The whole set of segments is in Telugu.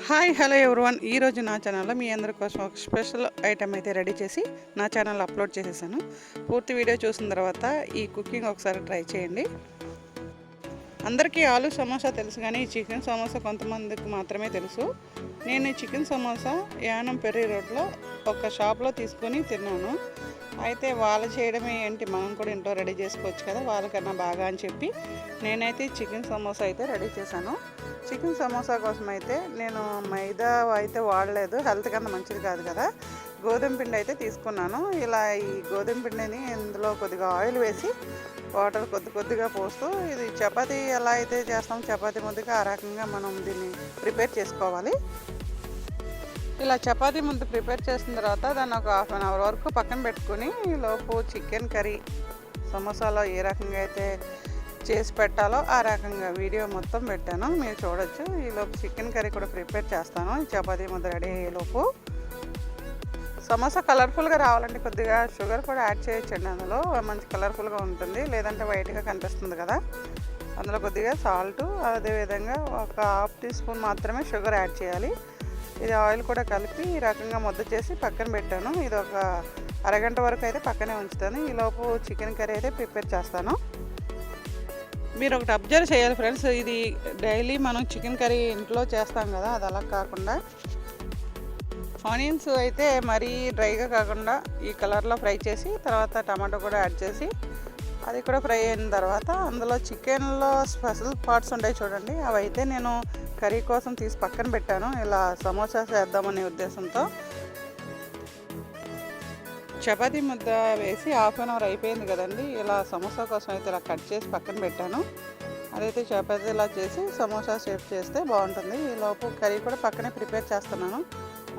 Hi hello everyone. ఈరోజు నా ఛానల్లో మీ అందరి కోసం ఒక స్పెషల్ ఐటెం అయితే రెడీ చేసి నా ఛానల్లో అప్లోడ్ చేసేసాను. పూర్తి వీడియో చూసిన తర్వాత ఈ కుకింగ్ ఒకసారి ట్రై చేయండి. అందరికీ ఆలు సమోసా తెలుసు, కానీ ఈ చికెన్ సమోసా కొంతమందికి మాత్రమే తెలుసు. నేను ఈ చికెన్ సమోసా యానం పెర్రీ రోడ్లో ఒక షాప్లో తీసుకొని తిన్నాను. అయితే వాళ్ళు చేయడమే ఏంటి, మనం కూడా ఇంట్లో రెడీ చేసుకోవచ్చు కదా వాళ్ళకన్నా బాగా అని చెప్పి నేనైతే చికెన్ సమోసా అయితే రెడీ చేశాను. చికెన్ సమోసా కోసం అయితే నేను మైదా అయితే వాడలేదు, హెల్త్ కన్నా మంచిది కాదు కదా. గోధుమ పిండి అయితే తీసుకున్నాను. ఇలా ఈ గోధుమ పిండిని ఇందులో కొద్దిగా ఆయిల్ వేసి వాటర్ కొద్దిగా పోస్తూ, ఇది చపాతీ ఎలా అయితే చేస్తాం చపాతీ ముద్దగా ఆ రకంగా మనం దీన్ని ప్రిపేర్ చేసుకోవాలి. ఇలా చపాతీ ముద్ద ప్రిపేర్ చేసిన తర్వాత దాన్ని ఒక హాఫ్ అన్ అవర్ వరకు పక్కన పెట్టుకుని లోపు చికెన్ కర్రీ సమోసాలో ఏ రకంగా అయితే చేసి పెట్టాలో ఆ రకంగా వీడియో మొత్తం పెట్టాను, మీరు చూడొచ్చు. ఈలోపు చికెన్ కర్రీ కూడా ప్రిపేర్ చేస్తాను. చపాతీ ముద్ద రెడీ అయ్యేలోపు సమోసా కలర్ఫుల్గా రావాలంటే కొద్దిగా షుగర్ కూడా యాడ్ చేయొచ్చండి. అందులో మంచి కలర్ఫుల్గా ఉంటుంది, లేదంటే వైట్గా కనిపిస్తుంది కదా. అందులో కొద్దిగా సాల్ట్, అదేవిధంగా ఒక హాఫ్ టీ స్పూన్ మాత్రమే షుగర్ యాడ్ చేయాలి. ఇది ఆయిల్ కూడా కలిపి ఈ రకంగా ముద్ద చేసి పక్కన పెట్టాను. ఇది ఒక అరగంట వరకు అయితే పక్కనే ఉంచుతాను. ఈలోపు చికెన్ కర్రీ అయితే ప్రిపేర్ చేస్తాను. మీరు ఒకటి అబ్జర్వ్ చేయాలి ఫ్రెండ్స్, ఇది డైలీ మనం చికెన్ కర్రీ ఇంట్లో చేస్తాం కదా, అది అలా కాకుండా ఆనియన్స్ అయితే మరీ డ్రైగా కాకుండా ఈ కలర్లో ఫ్రై చేసి తర్వాత టమాటో కూడా యాడ్ చేసి అది కూడా ఫ్రై అయిన తర్వాత అందులో చికెన్లో స్పెషల్ పార్ట్స్ ఉంటాయి చూడండి, అవి అయితే నేను కర్రీ కోసం తీసి పక్కన పెట్టాను. ఇలా సమోసా చేద్దామనే ఉద్దేశంతో చపాతీ ముద్ద వేసి హాఫ్ అన్ అవర్ అయిపోయింది కదండి. ఇలా సమోసా కోసం అయితే ఇలా కట్ చేసి పక్కన పెట్టాను. అదైతే చపాతీ ఇలా చేసి సమోసా షేప్ చేస్తే బాగుంటుంది. ఈ లోపు కర్రీ కూడా పక్కనే ప్రిపేర్ చేస్తున్నాను.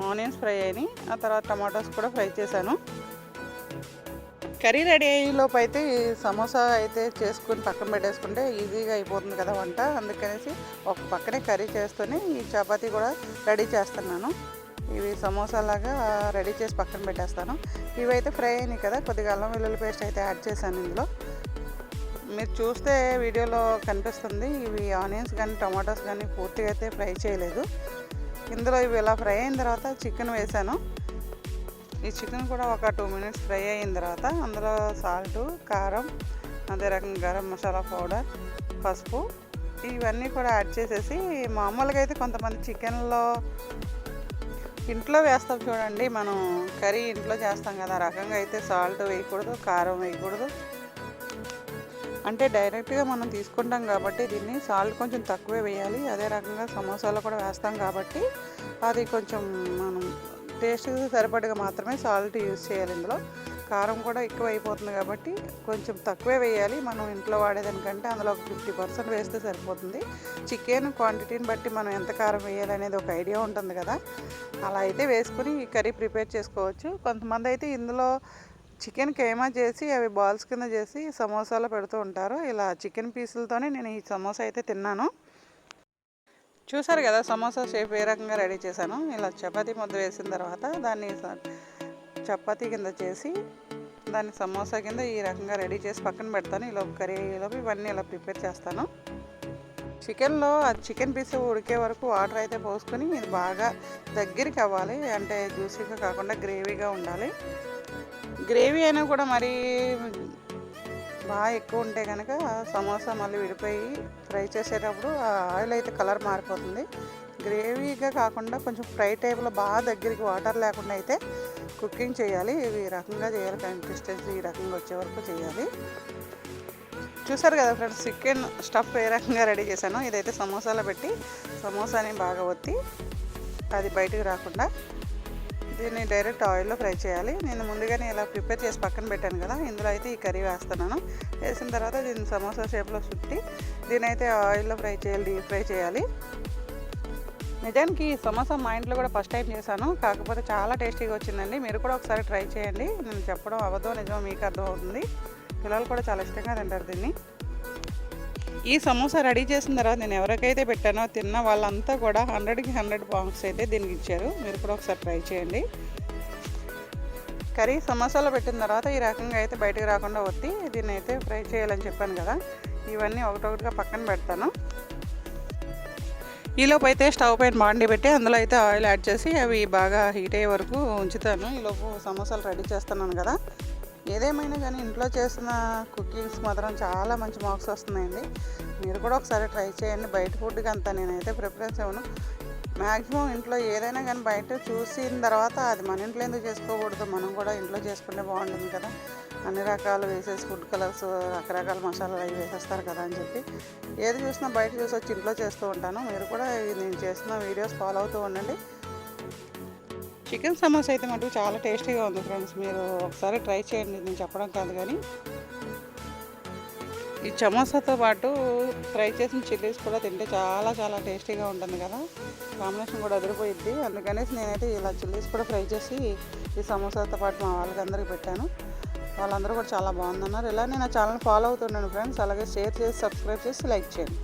ఆనియన్స్ ఫ్రై అయినాయి, ఆ తర్వాత టమాటోస్ కూడా ఫ్రై చేశాను. కర్రీ రెడీ అయ్యేలోపు అయితే ఈ సమోసా అయితే చేసుకుని పక్కన పెట్టేసుకుంటే ఈజీగా అయిపోతుంది కదా వంట. అందుకనేసి ఒక పక్కనే కర్రీ చేస్తూనే ఈ చపాతీ కూడా రెడీ చేస్తున్నాను. ఇవి సమోసాలాగా రెడీ చేసి పక్కన పెట్టేస్తాను. ఇవైతే ఫ్రై అయినాయి కదా, కొద్దిగా అల్లం వెల్లుల్లి పేస్ట్ అయితే యాడ్ చేశాను ఇందులో. మీరు చూస్తే వీడియోలో కనిపిస్తుంది, ఇవి ఆనియన్స్ కానీ టమాటోస్ కానీ పూర్తిగా అయితే ఫ్రై చేయలేదు. ఇందులో ఇవి ఇలా ఫ్రై అయిన తర్వాత చికెన్ వేసాను. ఈ చికెన్ కూడా ఒక 2 మినిట్స్ ఫ్రై అయిన తర్వాత అందులో సాల్టు, కారం, అదే రకంగా గరం మసాలా పౌడర్, పసుపు ఇవన్నీ కూడా యాడ్ చేసేసి, మామూలుగా అయితే కొంతమంది చికెన్లో ఇంట్లో వేస్తాం చూడండి, మనం కర్రీ ఇంట్లో చేస్తాం కదా ఆ రకంగా అయితే సాల్ట్ వేయకూడదు, కారం వేయకూడదు. అంటే డైరెక్ట్గా మనం తీసుకుంటాం కాబట్టి దీన్ని సాల్ట్ కొంచెం తక్కువే వేయాలి. అదే రకంగా సమోసాలో కూడా వేస్తాం కాబట్టి అది కొంచెం మనం టేస్ట్కి సరిపడగా మాత్రమే సాల్ట్ యూజ్ చేయాలి. ఇందులో కారం కూడా ఎక్కువ అయిపోతుంది కాబట్టి కొంచెం తక్కువే వేయాలి. మనం ఇంట్లో వాడేదానికంటే అందులో ఒక 50% వేస్తే సరిపోతుంది. చికెన్ క్వాంటిటీని బట్టి మనం ఎంత కారం వేయాలి అనేది ఒక ఐడియా ఉంటుంది కదా, అలా అయితే వేసుకుని ఈ కర్రీ ప్రిపేర్ చేసుకోవచ్చు. కొంతమంది అయితే ఇందులో చికెన్ కైమా చేసి అవి బాల్స్ కింద చేసి సమోసాలో పెడుతూ ఉంటారు. ఇలా చికెన్ పీసులతోనే నేను ఈ సమోసా అయితే తిన్నాను. చూసారు కదా సమోసా షేప్ ఏ రకంగా రెడీ చేశాను. ఇలా చపాతీ ముద్ద వేసిన తర్వాత దాన్ని చపాతీ కింద చేసి దాన్ని సమోసా కింద ఈ రకంగా రెడీ చేసి పక్కన పెడతాను. ఈలోపు కర్రీ ఈలోపు ఇవన్నీ ఇలా ప్రిపేర్ చేస్తాను. చికెన్లో ఆ చికెన్ పీస్ ఉడికే వరకు వాటర్ అయితే పోసుకొని ఇది బాగా దగ్గరికి అవ్వాలి, అంటే జ్యూసీగా కాకుండా గ్రేవీగా ఉండాలి. గ్రేవీ అయినా కూడా మరీ బాగా ఎక్కువ ఉంటే కనుక సమోసా మళ్ళీ విడిపోయి ఫ్రై చేసేటప్పుడు ఆ ఆయిల్ అయితే కలర్ మారిపోతుంది. గ్రేవీగా కాకుండా కొంచెం ఫ్రై టైప్లో బాగా దగ్గరికి వాటర్ లేకుండా అయితే కుకింగ్ చేయాలి. ఇవి రకంగా చేయాలి, కన్సిస్టెన్సీ ఈ రకంగా వచ్చే వరకు చేయాలి. చూసారు కదా ఫ్రెండ్స్, చికెన్ స్టఫ్ ఏ రకంగా రెడీ చేశాను. ఇదైతే సమోసాలో పెట్టి సమోసాని బాగా ఒత్తి అది బయటకు రాకుండా దీన్ని డైరెక్ట్ ఆయిల్లో ఫ్రై చేయాలి. నేను ముందుగానే ఇలా ప్రిపేర్ చేసి పక్కన పెట్టాను కదా, ఇందులో అయితే ఈ కర్రీ వేస్తున్నాను. వేసిన తర్వాత దీన్ని సమోసా షేప్లో చుట్టి దీని అయితే ఆయిల్లో ఫ్రై చేయాలి, డీప్ ఫ్రై చేయాలి. నిజానికి ఈ సమోసా మా ఇంట్లో కూడా ఫస్ట్ టైం చేశాను, కాకపోతే చాలా టేస్టీగా వచ్చిందండి. మీరు కూడా ఒకసారి ట్రై చేయండి. నేను చెప్పడం అబద్ధం నిజం మీకు అర్థమవుతుంది. పిల్లలు కూడా చాలా ఇష్టంగా తింటారు దీన్ని. ఈ సమోసా రెడీ చేసిన తర్వాత నేను ఎవరికైతే పెట్టానో తిన్న వాళ్ళంతా కూడా 100కి 100 పాయింట్స్ అయితే దీనికి ఇచ్చారు. మీరు కూడా ఒకసారి ట్రై చేయండి. కర్రీ సమోసాలో పెట్టిన తర్వాత ఈ రకంగా అయితే బయటకు రాకుండా ఒత్తి దీన్ని అయితే ఫ్రై చేయాలని చెప్పాను కదా, ఇవన్నీ ఒకటొకటిగా పక్కన పెడతాను. ఈలోపు అయితే స్టవ్ పైన బాండి పెట్టి అందులో అయితే ఆయిల్ యాడ్ చేసి అవి బాగా హీట్ అయ్యే వరకు ఉంచుతాను. ఈలోపు సమోసాలు రెడీ చేస్తున్నాను కదా. ఏదేమైనా కానీ ఇంట్లో చేసిన కుకింగ్స్ మాత్రం చాలా మంచి మార్క్స్ వస్తున్నాయండి. మీరు కూడా ఒకసారి ట్రై చేయండి. బయట ఫుడ్కి అంతా నేనైతే ప్రిఫరెన్స్ ఇవ్వను. మ్యాక్సిమం ఇంట్లో ఏదైనా కానీ బయట చూసిన తర్వాత అది మన ఇంట్లో ఎందుకు చేసుకోకూడదు, మనం కూడా ఇంట్లో చేసుకుంటే బాగుంటుంది కదా. అన్ని రకాలు వేసేసి ఫుడ్ కలర్స్ రకరకాల మసాలాలు అవి వేసేస్తారు కదా అని చెప్పి ఏది చూసినా బయట చూసి వచ్చి ఇంట్లో చేస్తూ ఉంటాను. మీరు కూడా నేను చేసిన వీడియోస్ ఫాలో అవుతూ ఉండండి. చికెన్ సమోసా అయితే మటుకు చాలా టేస్టీగా ఉంది ఫ్రెండ్స్. మీరు ఒకసారి ట్రై చేయండి, నేను చెప్పడం కాదు కానీ. ఈ సమోసాతో పాటు ఫ్రై చేసిన చిల్లీస్ కూడా తింటే చాలా చాలా టేస్టీగా ఉంటుంది కదా. కాంబినేషన్ కూడా అదిరిపోయిద్ది. అందుకనేసి నేనైతే ఇలా చిల్లీస్ కూడా ఫ్రై చేసి ఈ సమోసాతో పాటు మా వాళ్ళకి అందరికీ పెట్టాను. వాళ్ళందరూ కూడా చాలా బాగుందన్నారు. ఇలా నేను నా ఛానల్ ఫాలో అవుతున్నాను ఫ్రెండ్స్. అలాగే షేర్ చేసి సబ్స్క్రైబ్ చేసి లైక్ చేయండి.